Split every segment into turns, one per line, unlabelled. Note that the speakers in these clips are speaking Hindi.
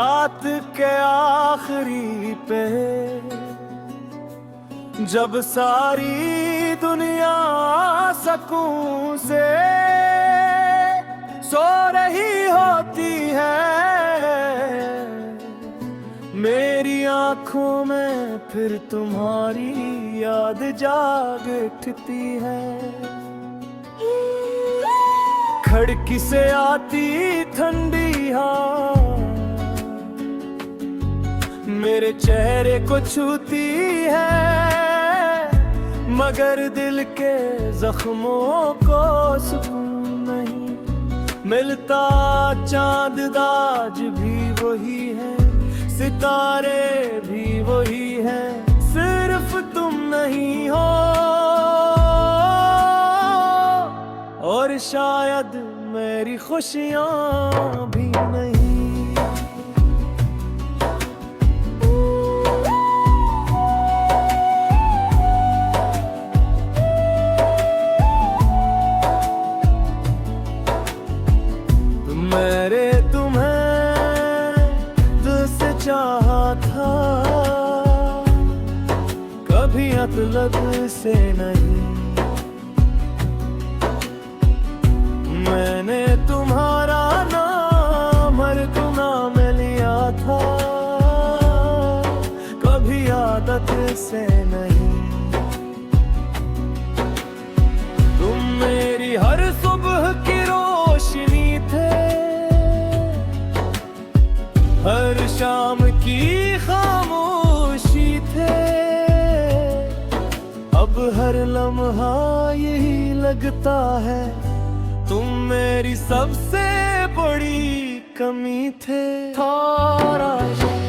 रात के आखिरी पे जब सारी दुनिया सुकून से सो रही होती है, मेरी आंखों में फिर तुम्हारी याद जाग उठती है। खिड़की से आती ठंडी हवा मेरे चेहरे को छूती है, मगर दिल के जख्मों को सुकून नहीं मिलता। चांद आज भी वही है, सितारे भी वही है, सिर्फ तुम नहीं हो और शायद मेरी खुशियां भी नहीं। मैंने तुम्हें दिल से चाहा था, कभी मतलब से नहीं। मैंने तुम्हारा नाम हर गुनाह में लिया था, कभी आदत से नहीं। तुम मेरी हर सुबह की रोशनी थे, हर शाम की खामोशी थे। अब हर लम्हा यही लगता है, तुम मेरी सबसे बड़ी कमी थे। थारा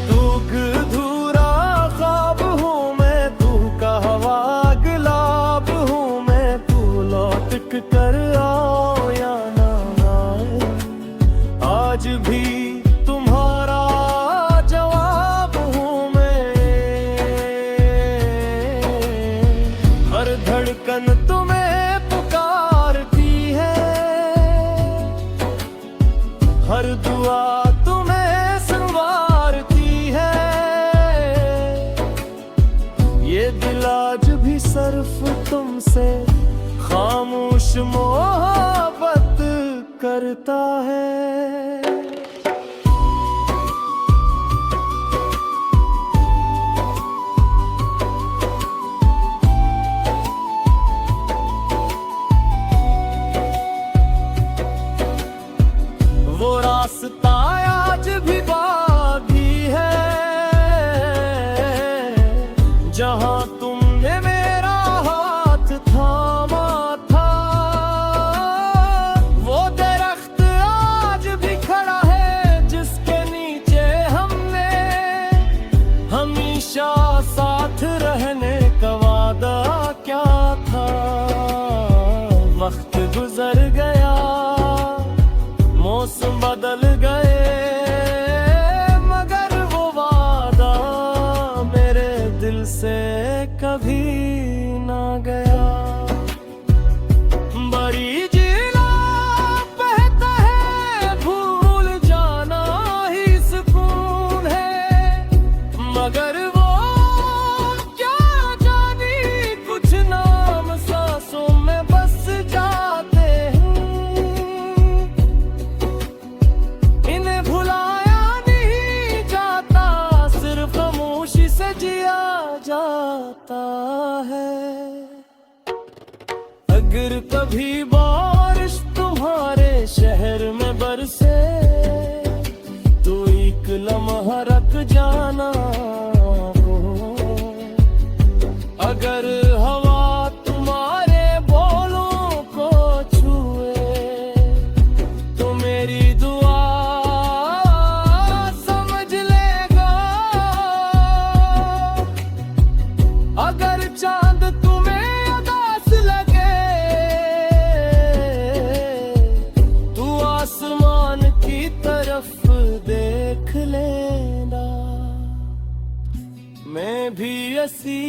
दुख धूरा ख्वाब हूँ मैं, तू का हवा गुलाब हूँ मैं। तू लौट कर आओ या ना आए, आज भी तुम्हारा जवाब हूँ मैं। हर धड़कन तुम्हें पुकारती है, हर दुआ तुम्हें संवारती है। ये दिल आज भी सिर्फ तुमसे खामोश मोहब्बत करता है। वो रास्ता आज भी बाकी है, जहां तुमने मेरा हाथ थामा था। वो दरख्त आज भी खड़ा है, जिसके नीचे हमने हमेशा साथ रहने का वादा क्या था। वक्त गुजर गया, मौसम बदल गए, मगर वो वादा मेरे दिल से कभी ना गया। बड़ी जिला बहता है, भूल जाना ही सुकून है, मगर वो क्या जानी कुछ नाम सांसों में बस जाते हैं। जाता है अगर कभी बारिश तुम्हारे शहर में बरसे, तो एक लम्हा रख जाना वो। अगर हवा तुम्हारे बोलों को छुए, तो मेरी दुआ समझ लेगा। अगर चांद तुम्हें उदास लगे, तू आसमान की तरफ देख लेना। मैं भी ऐसी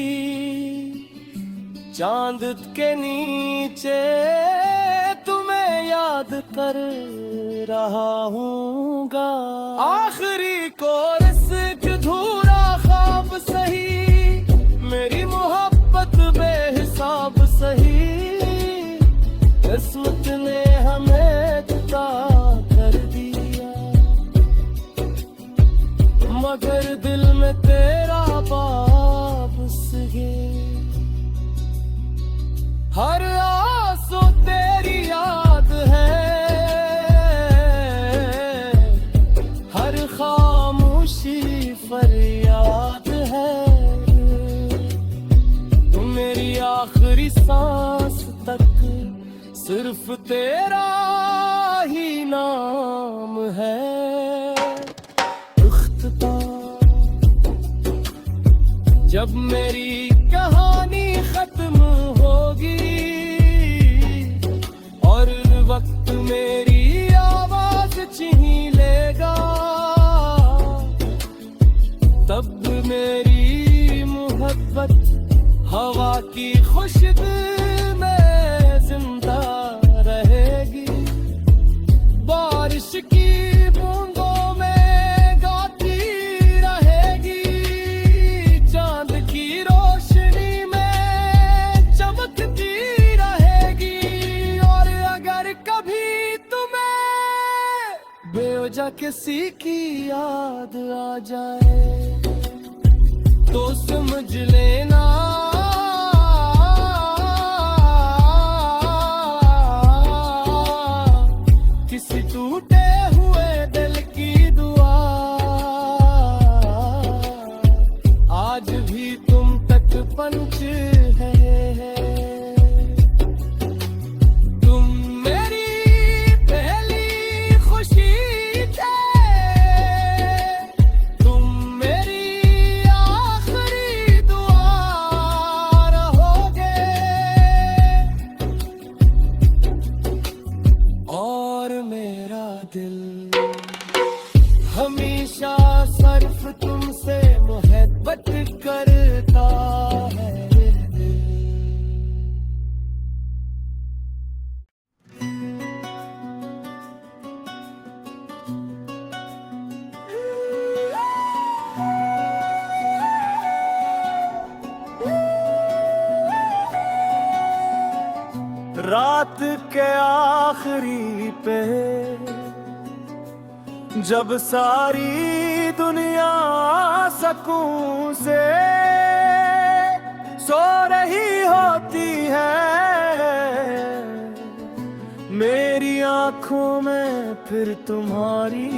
चांद के नीचे तुम्हें याद कर रहा हूँगा। आखिरी कोरस अधूरा ख्वाब सही, मेरी मोहब्बत बेहिसाब सही, किस्मत ने हमें जुदा कर दिया, मगर दिल में तेरा वापस है। हर आंसू तेरी याद है, हर खामोशी फरियाद है, तू मेरी आखिरी सांस तक सिर्फ तेरा ही नाम है। जब मेरी कहानी खत्म होगी और वक्त मेरी आवाज छीन लेगा, तब मेरी मोहब्बत हवा की खुशबू में जिंदा रहेगी। बारिश की बूंदों में गाती रहेगी, चांद की रोशनी में चमकती रहेगी। और अगर कभी तुम्हें बेवजह किसी की याद आ जाए तो समझ लेना किसी टूटे हुए दिल की दुआ आज भी तुम तक पंच है। तुम मेरी पहली खुशी थे, तुम मेरी आखिरी दुआ रहोगे, और मेरा दिल हमेशा सिर्फ तुमसे मोहब्बत करता है। रात के आखिरी पे जब सारी दुनिया सुकून से सो रही होती है, मेरी आंखों में फिर तुम्हारी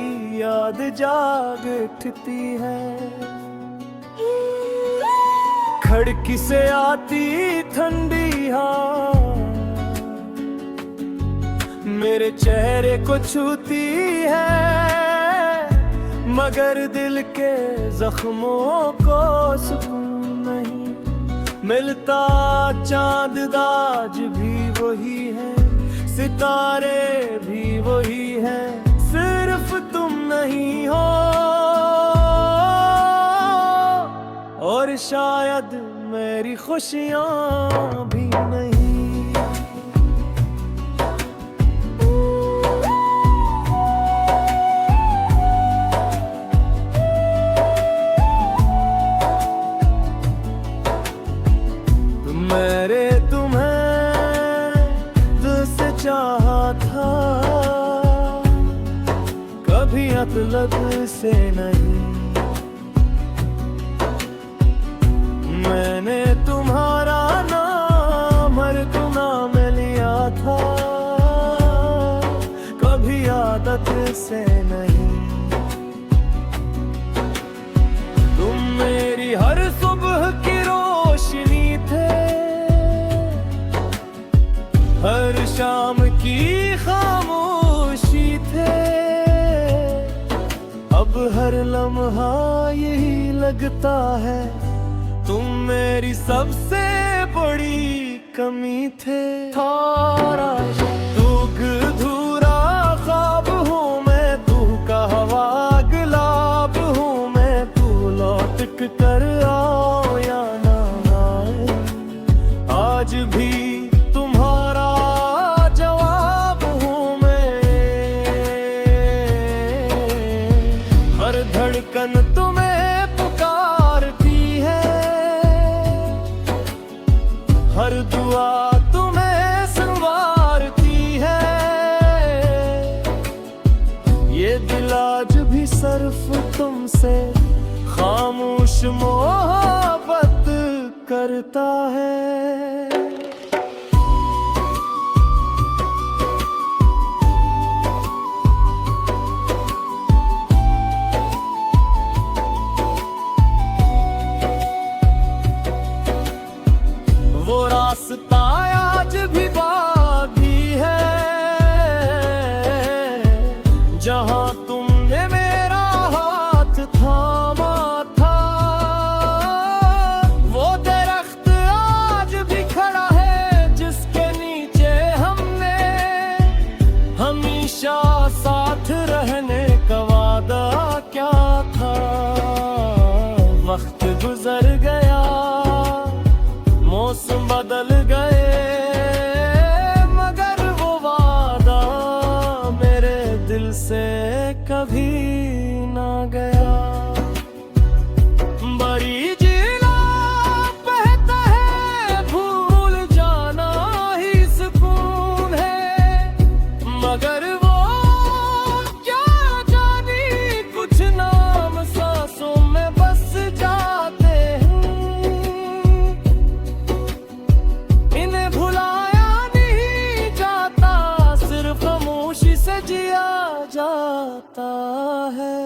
याद जाग उठती है। खिड़की से आती ठंडी हवा मेरे चेहरे को छूती है, मगर दिल के जख्मों को सुकून नहीं मिलता। चांद आज भी वही है, सितारे भी वही हैं, सिर्फ तुम नहीं हो। और शायद मेरी खुशियाँ भी नहीं। मैंने तुम्हें दिल से चाहा था, कभी मतलब से नहीं। मैंने तुम्हारा नाम हर गुनाह में लिया था, कभी आदत से नहीं। तुम मेरी हर सुबह की रोशनी थे, हर शाम की खामोशी थे। अब हर लम्हा यही लगता है तुम मेरी सबसे बड़ी कमी थे। थारा दुख धूरा ख्वाब हूँ मैं, तू का हवा गुलाब हूँ मैं, तू लौट कर आओ या ना आए, आज भी तुम्हारा जवाब हूँ तुम्हें पुकारती है, हर दुआ तुम्हें संवारती है। ये दिल आज भी सिर्फ तुमसे खामोश मोहब्बत करता है। वो रास्ता आज भी बाकी है, जहां तुमने मेरा हाथ थामा था। वो दरख्त आज भी खड़ा है, जिसके नीचे हमने हमेशा साथ रहने का वादा क्या था। वक्त गुजर गया, मौसम बदल गए, मगर वो वादा मेरे दिल से कभी ना गया। बड़ी जिला बहता है, भूल जाना ही सुकून है, मगर वो क्या जानी कुछ नाम सांसों में बस जाते हैं। इन्हें भुलाया नहीं जाता, सिर्फ खामोशी से जिया जाता है।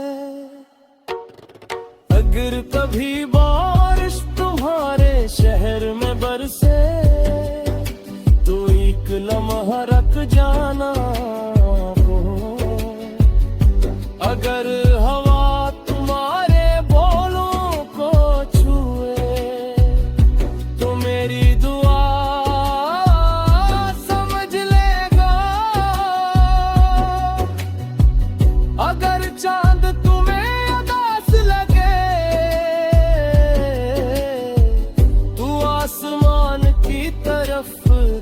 अगर कभी बारिश तुम्हारे शहर में बरसे, तो एक लम्हा रख जाना वो। अगर हवा तुम्हारे बोलों को छुए, तो मेरी दुआ समझ लेगा। अगर चांद तुम्हें उदास लगे, तू आसमान की तरफ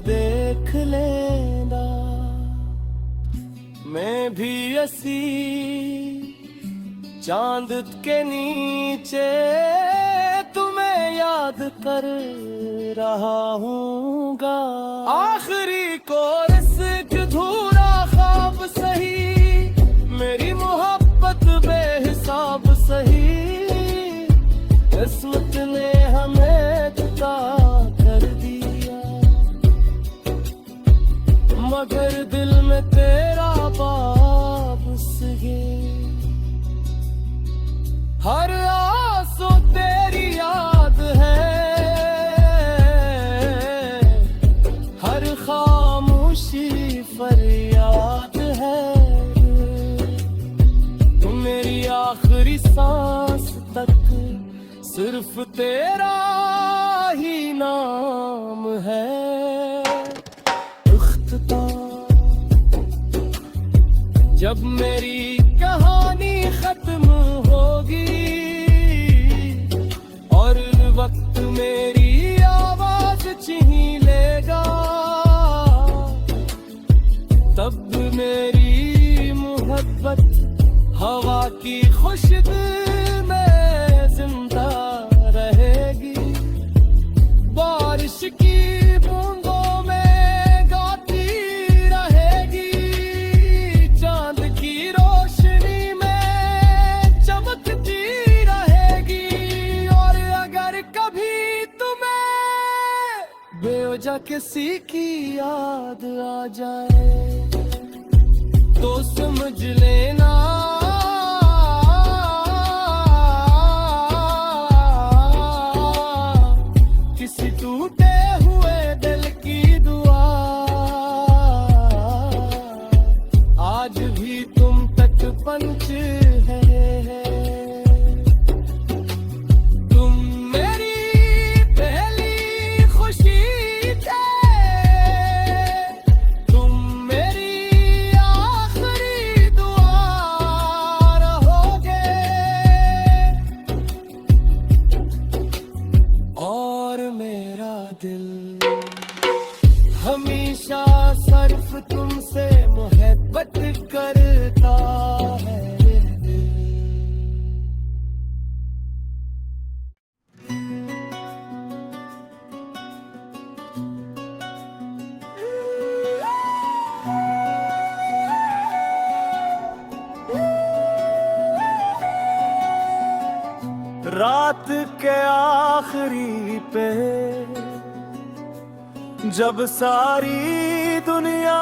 देख लेना। मैं भी ऐसी चांद के नीचे तुम्हें याद कर रहा हूँगा। आखिरी कोरस अधूरा ख्वाब सही, मेरी मोहब्बत बेहिसाब सही। किस्मत ने हमें जुदा कर दिया, मगर दिल में तेरा बाब सही। हर आंसू तेरी याद है, हर खामोशी फरियाद है। तू मेरी आखिरी सांस तक सिर्फ तेरा ही नाम है। जब मेरी कहानी खत्म होगी और वक्त मेरी आवाज छीन लेगा, तब मेरी मोहब्बत हवा की खुशबू में जिंदा रहेगी। बारिश की बूंदों में गाती रहेगी, चांद की रोशनी में चमकती रहेगी। और अगर कभी तुम्हें बेवजह किसी की याद आ जाए, तो समझ लेना किसी टूटे हुए दिल की दुआ आज भी तुम तक पंच है। तुम मेरी पहली खुशी थे, तुम मेरी आखिरी दुआ। रात के आखिरी पे जब सारी दुनिया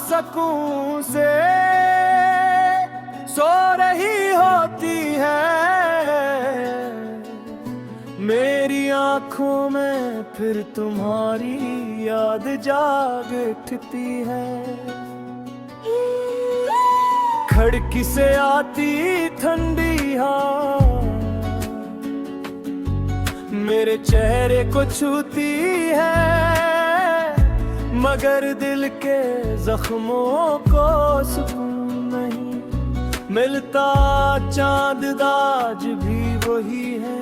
सुकून से सो रही होती है, मेरी आंखों में फिर तुम्हारी याद जाग उठती है। खिड़की से आती ठंडी हवा मेरे चेहरे को छूती है, मगर दिल के जख्मों को सुकून नहीं मिलता। चांद आज भी वही है,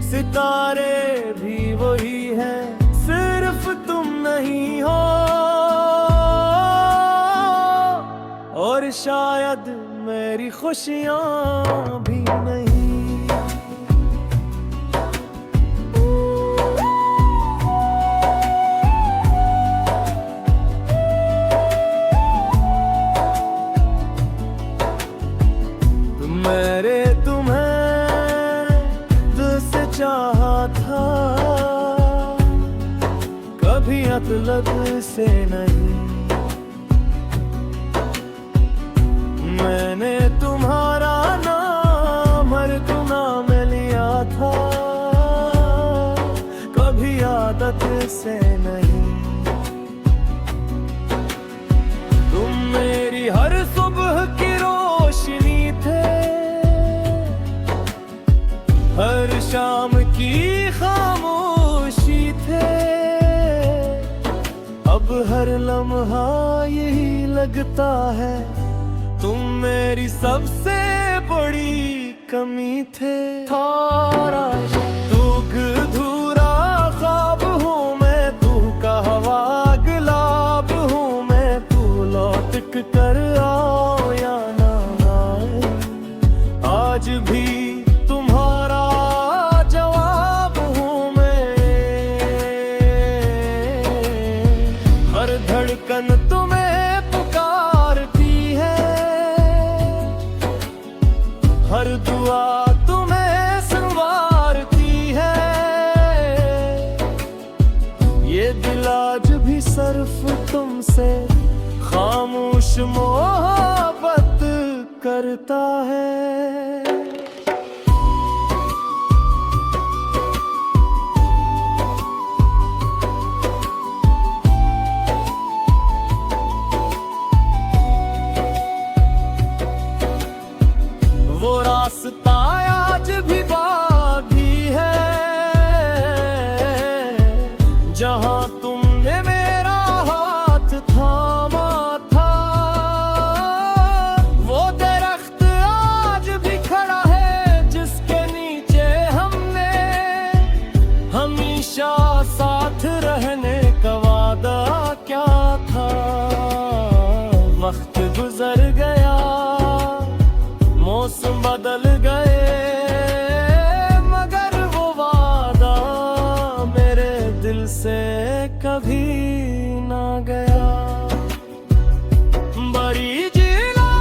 सितारे भी वही है, सिर्फ तुम नहीं हो। और शायद मेरी खुशियां भी नहीं। मैंने तुम्हें दिल से चाहा था, कभी मतलब से नहीं। मैंने तुम्हारा नाम हर गुनाह में लिया था, कभी आदत से नहीं। तुम मेरी हर सुबह की रोशनी थे, हर शाम की खामोशी थे। अब हर लम्हा यही लगता है, तुम मेरी सबसे बड़ी कमी थे। थारा धूरा ख्वाब हूँ मैं, तू का हवा गुलाब हूँ मैं। तू लौट कर आओ या ना आए, आज भी धड़कन तुम्हें पुकारती है, हर दुआ तुम्हें संवारती है। ये दिल आज भी सिर्फ तुमसे खामोश मोहब्बत करता है। वो रास्ता आज भी बाकी है, जहां तुमने मेरा हाथ थामा था। वो दरख्त आज भी खड़ा है, जिसके नीचे हमने हमेशा साथ रहने का वादा क्या था। वक्त गुजर गया, मौसम बदल गए, मगर वो वादा मेरे दिल से कभी ना गया। बड़ी जिला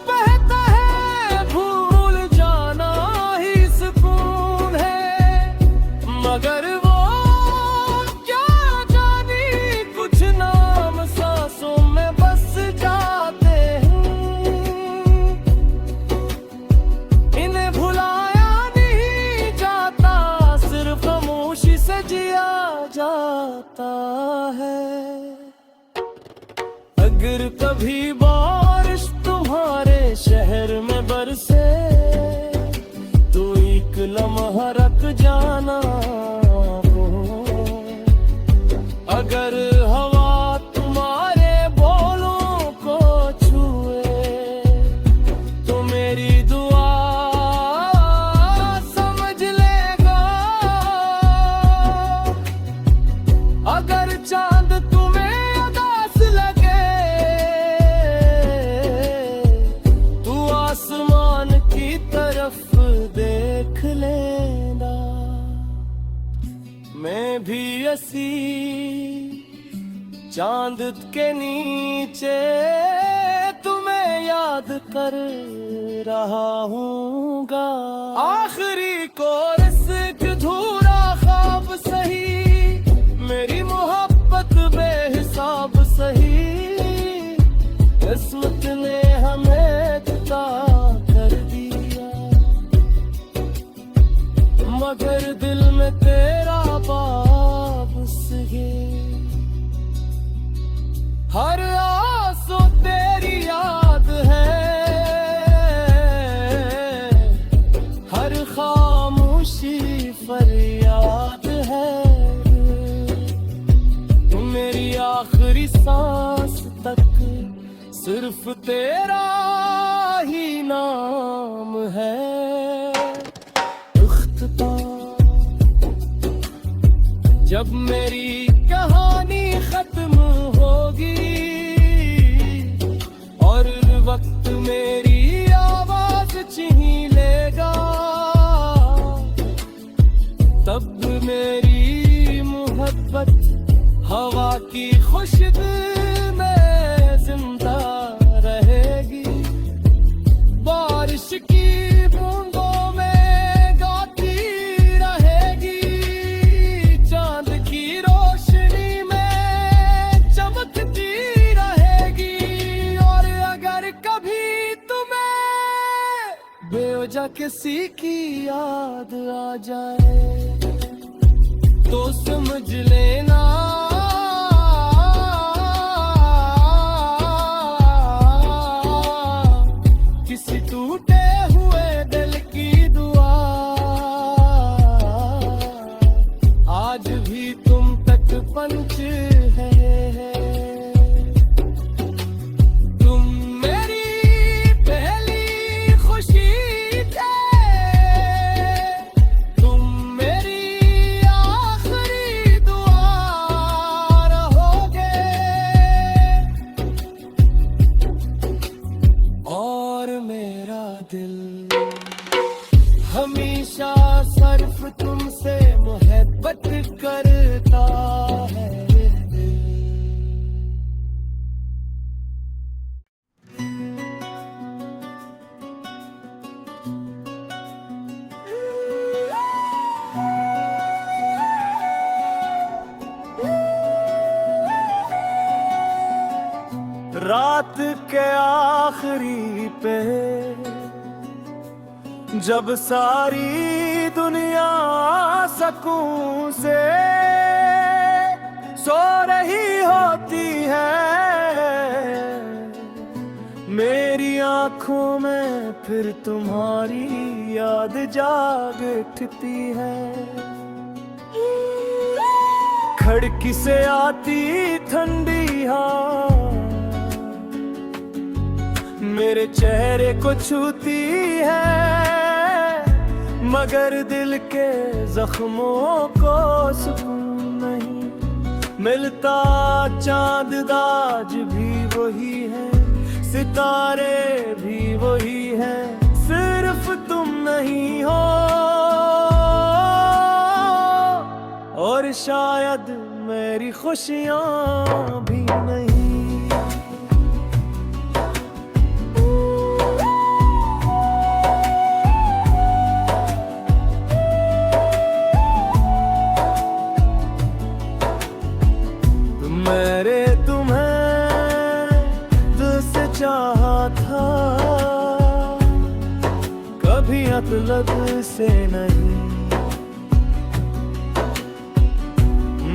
बहता है, भूल जाना ही सुकून है, मगर वो क्या जानी कुछ नाम सांसों में बस जाते हैं। जिया जाता है। अगर कभी बारिश तुम्हारे शहर में बरसे, तो एक लम्हा रख जाना वो। अगर हवा तुम्हारे बोलों को छुए, तो मेरी दुआ अगर चांद तुम्हें उदास लगे, तू आसमान की तरफ देख लेना। मैं भी ऐसी चांद के नीचे तुम्हें याद कर रहा हूँगा। आखिरी को रिस्क धूरा ख्वाब सही, मेरी मोहब्बत बेहिसाब सही, किस्मत ने हमें जुदा कर दिया, मगर दिल में तेरा वापस गए। हर आंसू तेरी याद है, हर खामोशी फरियाद है, मेरी आखिरी सांस तक सिर्फ तेरा ही नाम है। जब मेरी कहानी खत्म होगी और वक्त मेरी आवाज छीन लेगा, तब मेरी मोहब्बत हवा की खुशबू में जिंदा रहेगी, बारिश की बूंदों में गाती रहेगी, चांद की रोशनी में चमकती रहेगी। और अगर कभी तुम्हें बेवजह किसी की याद आ जाए तो समझ लेना किसी टूटे हुए दिल की दुआ आज भी तुम तक पंच है। तुम मेरी पहली खुशी थे, तुम मेरी आखिरी दुआ रहोगे, और मेरा दिल हमेशा सिर्फ तुमसे मोहब्बत करता है। रात के आखिरी पे जब सारी दुनिया सुकून से सो रही होती है, मेरी आंखों में फिर तुम्हारी याद जाग उठती है। खिड़की से आती ठंडी हवा मेरे चेहरे को छूती है, मगर दिल के जख्मों को सुकून नहीं मिलता। चांद आज भी वही है, सितारे भी वही हैं, सिर्फ तुम नहीं हो, और शायद मेरी खुशियां भी नहीं। मैंने तुम्हें दिल से चाहा था, कभी मतलब से नहीं।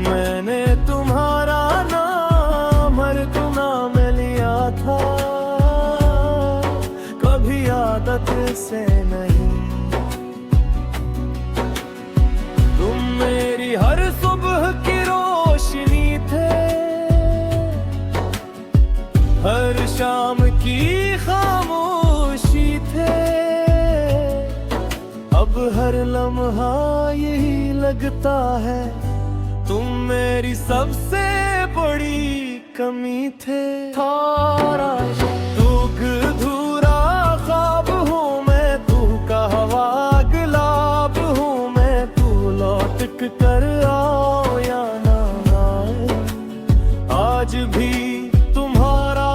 मैंने तुम्हारा नाम हर गुनाह में लिया था, कभी आदत से नहीं। तुम मेरी हर सुबह की रोशनी थे, हर शाम की खामोशी थे। अब हर लम्हा यही लगता है, तुम मेरी सबसे बड़ी कमी थे। थारा दुख धूरा ख्वाब हूँ मैं, तू का हवा गुलाब हूँ मैं, तू लौट कर आओ या ना आए, आज भी तुम्हारा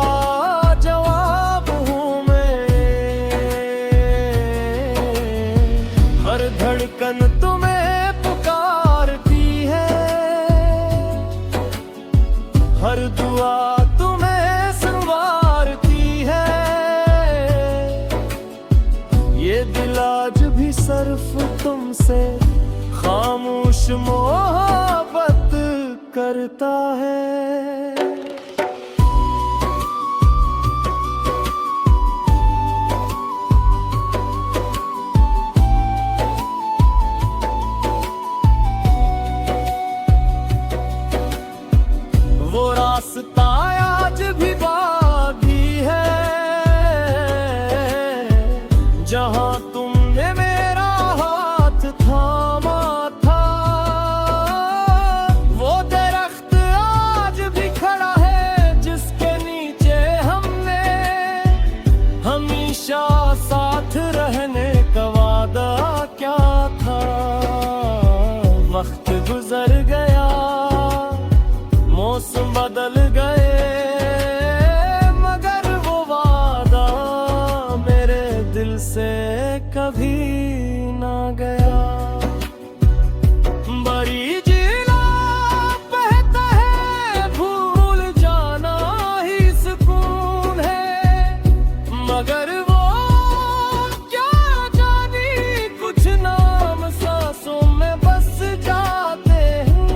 जवाब हूँ मैं। हर धड़कन तुम्हें पुकारती है, हर दुआ तुम्हें संवारती है। ये दिल आज भी सिर्फ तुमसे खामोश मोहब्बत करता है। वो रास्ता आज भी बाकी है, जहां तुमने मेरा हाथ थामा था। वो दरख्त आज भी खड़ा है जिसके नीचे हमने हमेशा साथ रहने का वादा क्या था। वक्त गुजर गया, मौसम बदल गए, मगर वो वादा मेरे दिल से कभी ना गया। बड़ी जिला बहता है, भूल जाना ही सुकून है, मगर वो क्या जानी कुछ नाम सांसों में बस जाते हैं।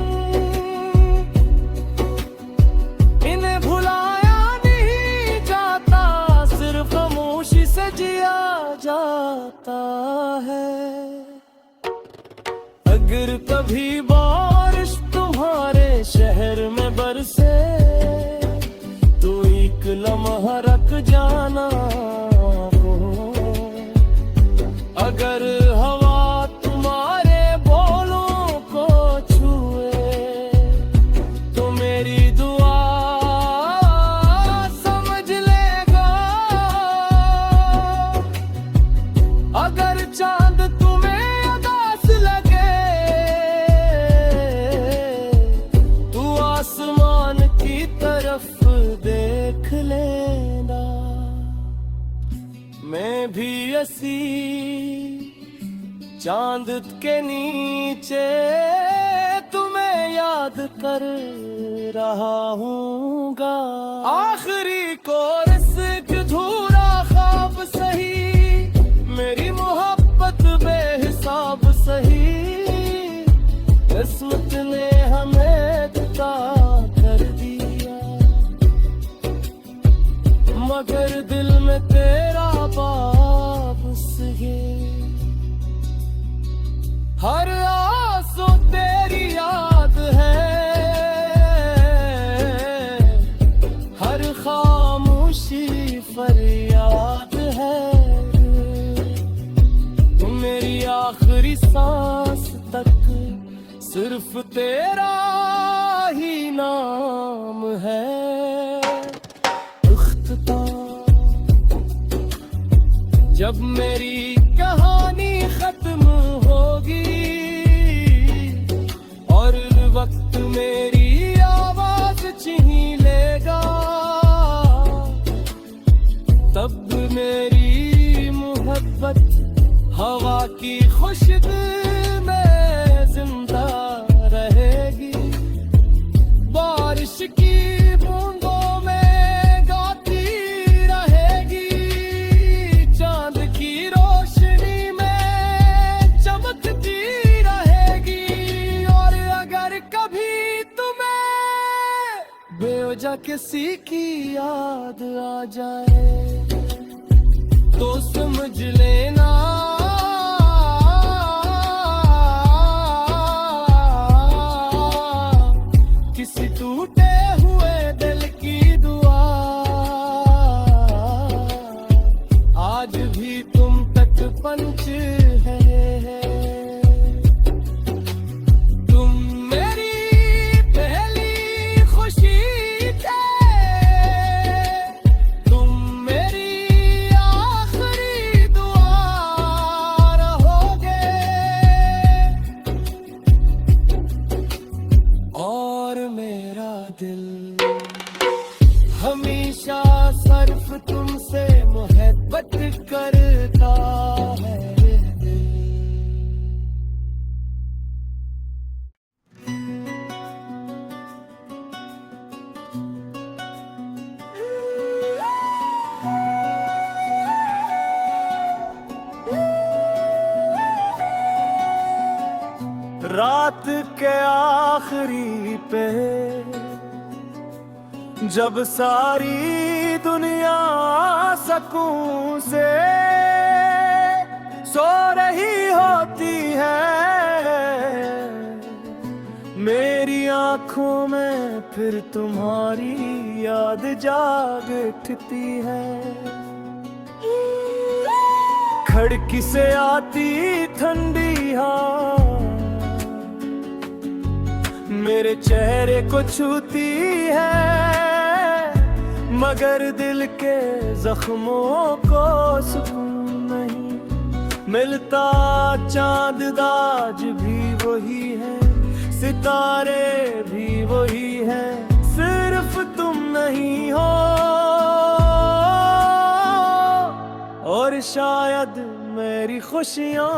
इन्हें भुलाया नहीं जाता, सिर्फ खामोशी से जिया जाता है। अगर कभी बारिश तुम्हारे शहर में बरसे तो एक लम्हा रख जाना वो। अगर हवा तुम्हारे बोलों को छुए तो मेरी दुआ समझ लेगा। अगर चांद तुम्हें उदास लगे तू आसमान की तरफ देख लेना। मैं भी ऐसी चांद के नीचे तुम्हें याद कर रहा हूँगा। आखिरी कोरस अधूरा ख्वाब सही, मेरी मोहब्बत बेहिसाब सही। किस्मत ने हमें जुदा कर दिया, मगर दिल में तेरा वापस है। हर आंसू तेरी याद है, हर खामोशी फरियाद है। मेरी आखिरी सांस तक सिर्फ तेरा ही नाम है। जब मेरी कहानी खत्म होगी और वक्त मेरी आवाज छीन लेगा, तब मेरी मोहब्बत हवा की खुशबू में जिंदा रहेगी। बारिश की बूंदों में गाती रहेगी, चांद की रोशनी में चमकती रहेगी। और अगर कभी तुम्हें बेवजह किसी की याद आ जाए तो समझ लेना किसी टूटे हुए दिल की दुआ आज भी तुम तक पंच है। तुम मेरी पहली खुशी थे, तुम मेरी आखिरी दुआ। रात के आखिरी पे जब सारी दुनिया सुकून से सो रही होती है, मेरी आंखों में फिर तुम्हारी याद जाग उठती है। खिड़की से आती ठंडी हवा मेरे चेहरे को छूती है, मगर दिल के जख्मों को सुकून नहीं मिलता। चांद आज भी वही है, सितारे भी वही हैं, सिर्फ तुम नहीं हो। और शायद मेरी खुशियां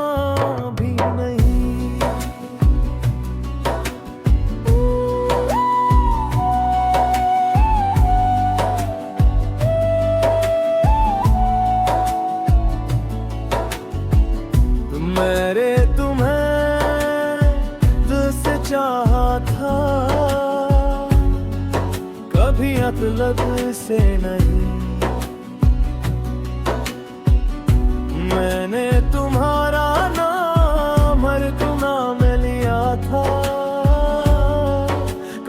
भी नहीं। मैंने तुम्हें दिल से चाहा था, कभी मतलब से नहीं। मैंने तुम्हारा नाम हर गुनाह में लिया था,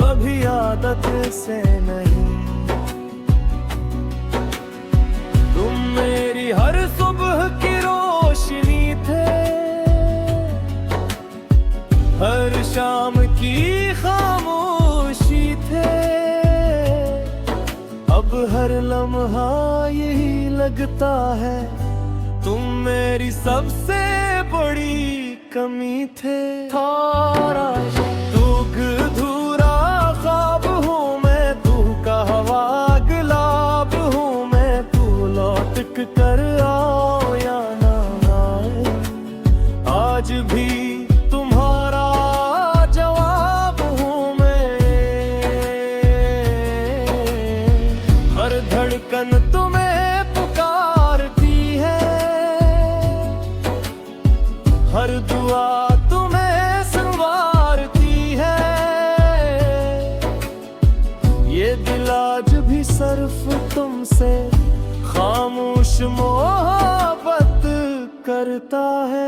कभी आदत से नहीं। तुम मेरी हर सुबह की रोशनी थे, हर शाम की खामोशी थे। अब हर लम्हा यही लगता है, तुम मेरी सबसे बड़ी कमी थे। थारा दुख धूरा ख्वाब हूँ मैं, तू का हवा गुलाब हूँ मैं। तू लौट कर आओ या ना आए, आज भी तुम्हारा जवाब हूँ मैं। हर धड़कन तुम्हें पुकारती है, हर दुआ तुम्हें संवारती है। ये दिल आज भी सिर्फ तुमसे खामोश मोहब्बत करता है।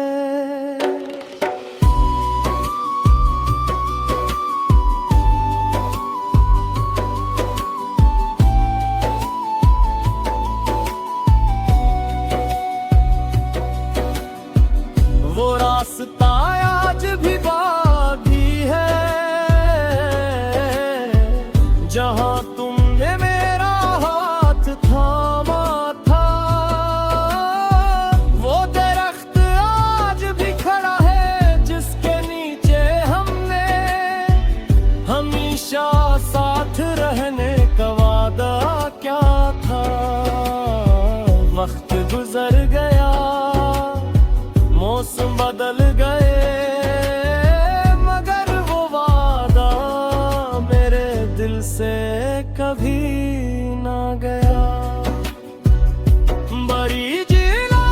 वो रास्ता आज भी बाकी है, जहां तुमने मेरा हाथ थामा था। वो दरख्त आज भी खड़ा है, जिसके नीचे हमने हमेशा साथ रहने का वादा क्या था। वक्त गुजर गया, मौसम बदल गए, मगर वो वादा मेरे दिल से कभी ना गया। बड़ी जिला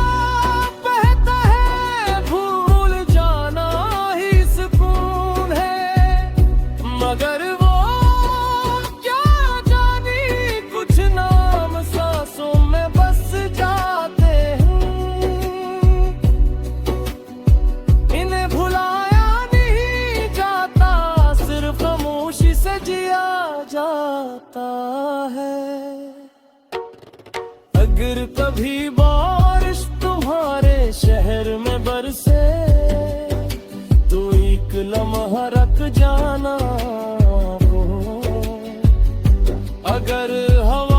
बहता है, भूल जाना ही सुकून है। मगर वो क्या जानी, कुछ नाम सांसों में बस जाते हैं। जिया जाता है। अगर कभी बारिश तुम्हारे शहर में बरसे, तो एक लम्हा रख जाना। अगर हवा